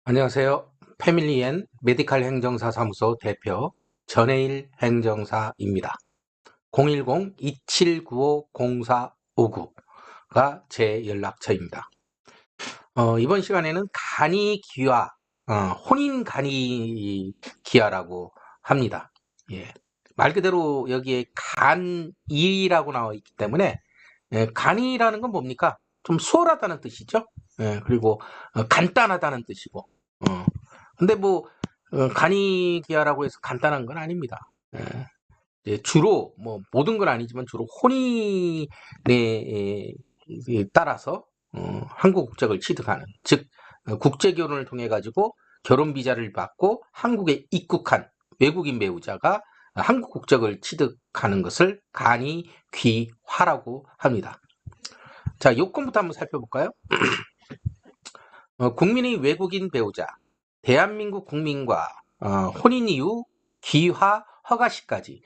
안녕하세요. 패밀리앤 메디칼 행정사 사무소 대표 전해일 행정사입니다. 010-2795-0459가 제 연락처입니다. 이번 시간에는 간이기화, 혼인 간이기화라고 합니다. 예. 말 그대로 여기에 간이라고 나와 있기 때문에 간이라는 건 뭡니까? 좀 수월하다는 뜻이죠. 그리고 간단하다는 뜻이고. 근데 뭐 간이기화라고 해서 간단한 건 아닙니다. 이제 주로 뭐 모든 건 아니지만 주로 혼인에 따라서 한국 국적을 취득하는, 즉 국제 결혼을 통해 가지고 결혼 비자를 받고 한국에 입국한 외국인 배우자가 한국 국적을 취득하는 것을 간이귀화라고 합니다. 자, 요건부터 한번 살펴볼까요? 국민의 외국인 배우자, 대한민국 국민과 혼인 이후 귀화 허가 시까지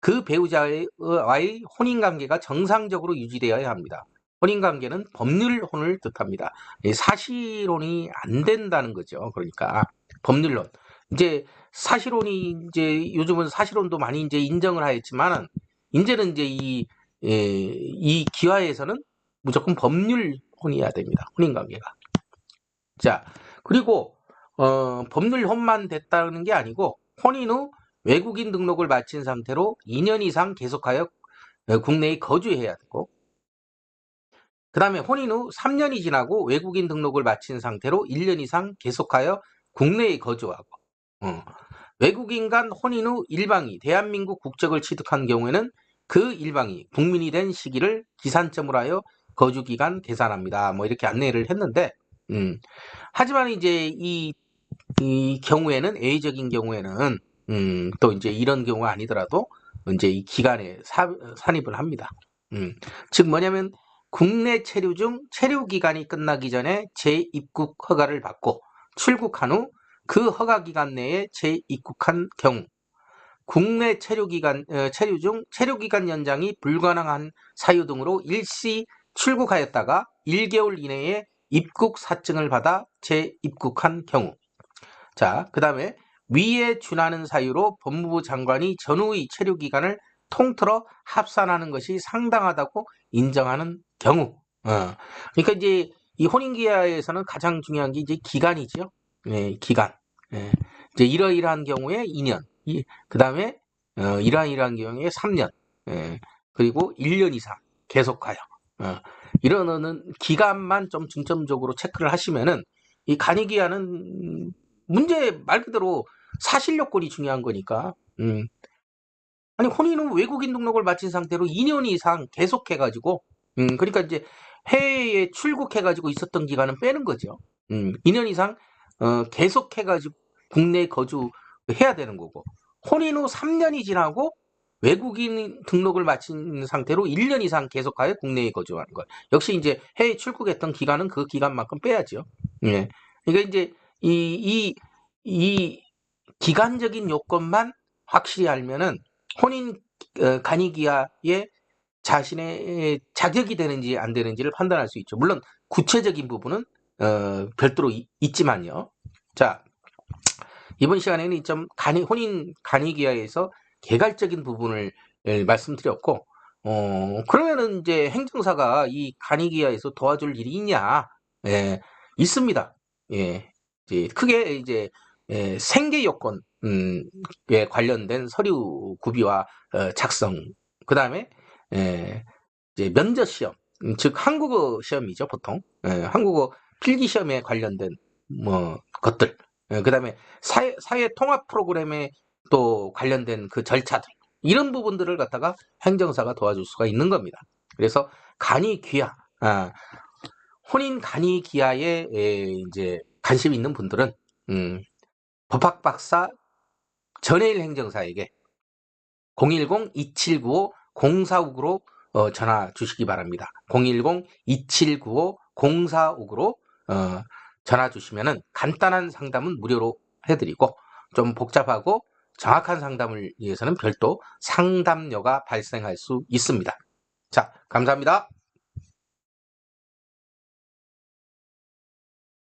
그 배우자와의 혼인관계가 정상적으로 유지되어야 합니다. 혼인관계는 법률혼을 뜻합니다. 사실혼이 안 된다는 거죠. 그러니까 법률혼. 이제 사실혼이 이제 요즘은 사실혼도 많이 이제 인정을 하였지만 이제는 이제 이 기화에서는 무조건 법률혼이어야 됩니다. 혼인관계가. 자, 그리고 법률혼만 됐다는 게 아니고 혼인 후 외국인 등록을 마친 상태로 2년 이상 계속하여 국내에 거주해야 되고, 그 다음에 혼인 후 3년이 지나고 외국인 등록을 마친 상태로 1년 이상 계속하여 국내에 거주하고, 외국인 간 혼인 후 일방이 대한민국 국적을 취득한 경우에는 그 일방이 국민이 된 시기를 기산점으로 하여 거주기간 계산합니다. 뭐 이렇게 안내를 했는데, 하지만 이제 이 경우에는 A적인 경우에는 또 이제 이런 경우가 아니더라도 이제 이 기간에 산입을 합니다. 즉 뭐냐면 국내 체류 중 체류 기간이 끝나기 전에 재입국 허가를 받고 출국한 후 그 허가 기간 내에 재입국한 경우, 국내 체류 중 체류 기간 연장이 불가능한 사유 등으로 일시 출국하였다가 1개월 이내에 입국 사증을 받아 재입국한 경우. 자, 그 다음에 위에 준하는 사유로 법무부 장관이 전후의 체류 기간을 통틀어 합산하는 것이 상당하다고 인정하는 경우. 그러니까 이제 이 혼인기한에서는 가장 중요한 게 이제 기간이죠. 기간. 예. 이제 이러이러한 경우에 2년, 그 다음에 이러한 경우에 3년, 그리고 1년 이상 계속하여. 이러는 기간만 좀 중점적으로 체크를 하시면은 이 간이기한은 문제 말 그대로 사실 요건이 중요한 거니까. 아니 혼인 후 외국인 등록을 마친 상태로 2년 이상 계속해가지고, 그러니까 이제 해외에 출국해가지고 있었던 기간은 빼는 거죠. 2년 이상 계속해가지고 국내에 거주해야 되는 거고, 혼인 후 3년이 지나고 외국인 등록을 마친 상태로 1년 이상 계속하여 국내에 거주하는 것. 역시 이제 해외 출국했던 기간은 그 기간만큼 빼야죠. 예. 그러니까 이제 이 기간적인 요건만 확실히 알면은 혼인 간이기하에 자신의 자격이 되는지 안 되는지를 판단할 수 있죠. 물론 구체적인 부분은 별도로 있지만요. 자, 이번 시간에는 좀 혼인 간이기하에서 개괄적인 부분을 말씀드렸고, 그러면은 이제 행정사가 이 간이기하에서 도와줄 일이 있냐? 예, 있습니다. 예, 이제 크게 이제 생계 요건 에 관련된 서류 구비와 작성, 그 다음에 이제 면접 시험, 즉 한국어 시험이죠 보통. 한국어 필기 시험에 관련된 뭐 것들, 그 다음에 사회 통합 프로그램에 또 관련된 그 절차들, 이런 부분들을 갖다가 행정사가 도와줄 수가 있는 겁니다. 그래서 간이기하, 혼인 간이기하에 이제 관심 있는 분들은 법학 박사 전해일 행정사에게 010-2795-0459로 전화 주시기 바랍니다. 010-2795-0459로 전화 주시면은 간단한 상담은 무료로 해드리고, 좀 복잡하고 정확한 상담을 위해서는 별도 상담료가 발생할 수 있습니다. 자, 감사합니다.